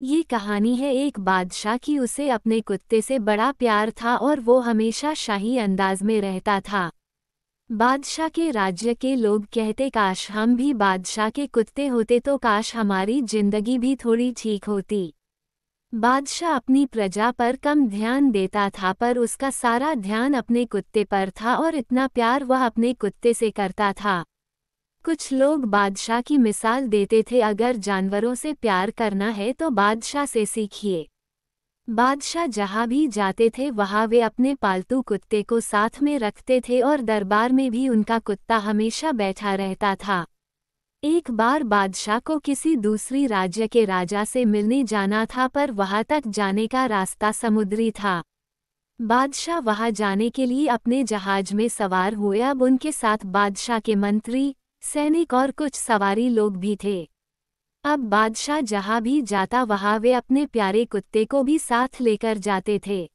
ये कहानी है एक बादशाह की। उसे अपने कुत्ते से बड़ा प्यार था और वो हमेशा शाही अंदाज में रहता था। बादशाह के राज्य के लोग कहते, काश हम भी बादशाह के कुत्ते होते तो काश हमारी जिंदगी भी थोड़ी ठीक होती। बादशाह अपनी प्रजा पर कम ध्यान देता था, पर उसका सारा ध्यान अपने कुत्ते पर था और इतना प्यार वह अपने कुत्ते से करता था। कुछ लोग बादशाह की मिसाल देते थे, अगर जानवरों से प्यार करना है तो बादशाह से सीखिए। बादशाह जहाँ भी जाते थे वहाँ वे अपने पालतू कुत्ते को साथ में रखते थे और दरबार में भी उनका कुत्ता हमेशा बैठा रहता था। एक बार बादशाह को किसी दूसरी राज्य के राजा से मिलने जाना था, पर वहाँ तक जाने का रास्ता समुद्री था। बादशाह वहाँ जाने के लिए अपने जहाज में सवार हुए। अब उनके साथ बादशाह के मंत्री, सैनिक और कुछ सवारी लोग भी थे। अब बादशाह जहाँ भी जाता वहाँ वे अपने प्यारे कुत्ते को भी साथ लेकर जाते थे।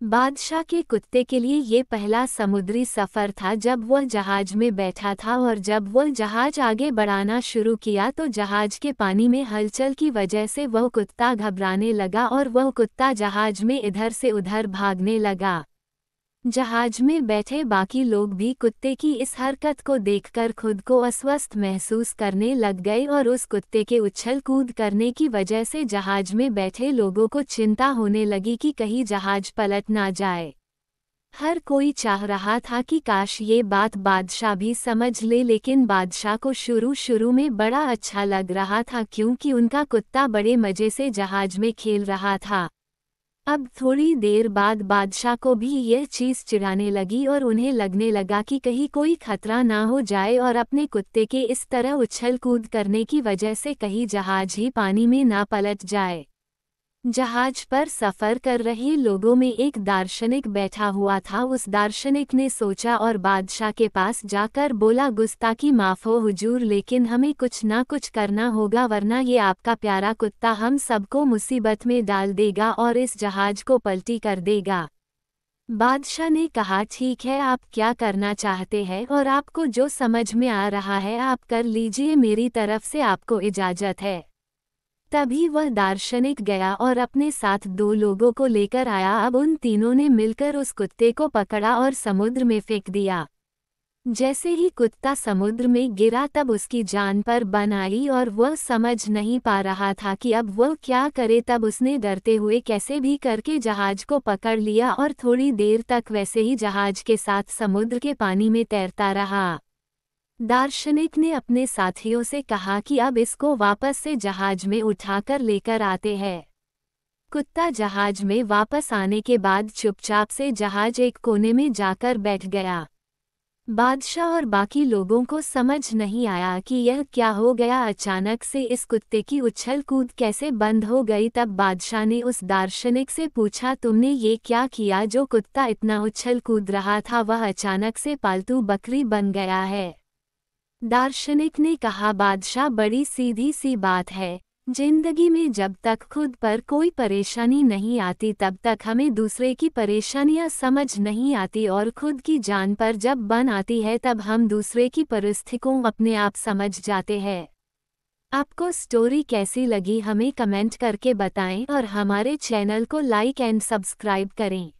बादशाह के कुत्ते के लिए ये पहला समुद्री सफ़र था जब वह जहाज में बैठा था, और जब वह जहाज आगे बढ़ाना शुरू किया तो जहाज के पानी में हलचल की वजह से वह कुत्ता घबराने लगा और वह कुत्ता जहाज में इधर से उधर भागने लगा। जहाज में बैठे बाकी लोग भी कुत्ते की इस हरकत को देखकर खुद को अस्वस्थ महसूस करने लग गए और उस कुत्ते के उछल कूद करने की वजह से जहाज में बैठे लोगों को चिंता होने लगी कि कहीं जहाज पलट ना जाए। हर कोई चाह रहा था कि काश ये बात बादशाह भी समझ ले, लेकिन बादशाह को शुरू शुरू में बड़ा अच्छा लग रहा था क्योंकि उनका कुत्ता बड़े मजे से जहाज में खेल रहा था। अब थोड़ी देर बाद बादशाह को भी यह चीज़ चिढ़ाने लगी और उन्हें लगने लगा कि कहीं कोई खतरा ना हो जाए और अपने कुत्ते के इस तरह उछल कूद करने की वजह से कहीं जहाज ही पानी में ना पलट जाए। जहाज पर सफ़र कर रहे लोगों में एक दार्शनिक बैठा हुआ था। उस दार्शनिक ने सोचा और बादशाह के पास जाकर बोला, गुस्ताखी माफ़ हो हुजूर, लेकिन हमें कुछ ना कुछ करना होगा वरना ये आपका प्यारा कुत्ता हम सबको मुसीबत में डाल देगा और इस जहाज को पलटी कर देगा। बादशाह ने कहा, ठीक है, आप क्या करना चाहते हैं और आपको जो समझ में आ रहा है आप कर लीजिए, मेरी तरफ से आपको इजाज़त है। तभी वह दार्शनिक गया और अपने साथ दो लोगों को लेकर आया। अब उन तीनों ने मिलकर उस कुत्ते को पकड़ा और समुद्र में फेंक दिया। जैसे ही कुत्ता समुद्र में गिरा तब उसकी जान पर बन आई और वह समझ नहीं पा रहा था कि अब वह क्या करे। तब उसने डरते हुए कैसे भी करके जहाज को पकड़ लिया और थोड़ी देर तक वैसे ही जहाज के साथ समुद्र के पानी में तैरता रहा। दार्शनिक ने अपने साथियों से कहा कि अब इसको वापस से जहाज में उठाकर लेकर आते हैं। कुत्ता जहाज में वापस आने के बाद चुपचाप से जहाज एक कोने में जाकर बैठ गया। बादशाह और बाकी लोगों को समझ नहीं आया कि यह क्या हो गया। अचानक से इस कुत्ते की उछल कूद कैसे बंद हो गई। तब बादशाह ने उस दार्शनिक से पूछा, तुमने ये क्या किया? जो कुत्ता इतना उछल कूद रहा था वह अचानक से पालतू बकरी बन गया है। दार्शनिक ने कहा, बादशाह, बड़ी सीधी सी बात है, जिंदगी में जब तक खुद पर कोई परेशानी नहीं आती तब तक हमें दूसरे की परेशानियां समझ नहीं आती, और खुद की जान पर जब बन आती है तब हम दूसरे की परिस्थितियों अपने आप समझ जाते हैं। आपको स्टोरी कैसी लगी हमें कमेंट करके बताएं और हमारे चैनल को लाइक एंड सब्सक्राइब करें।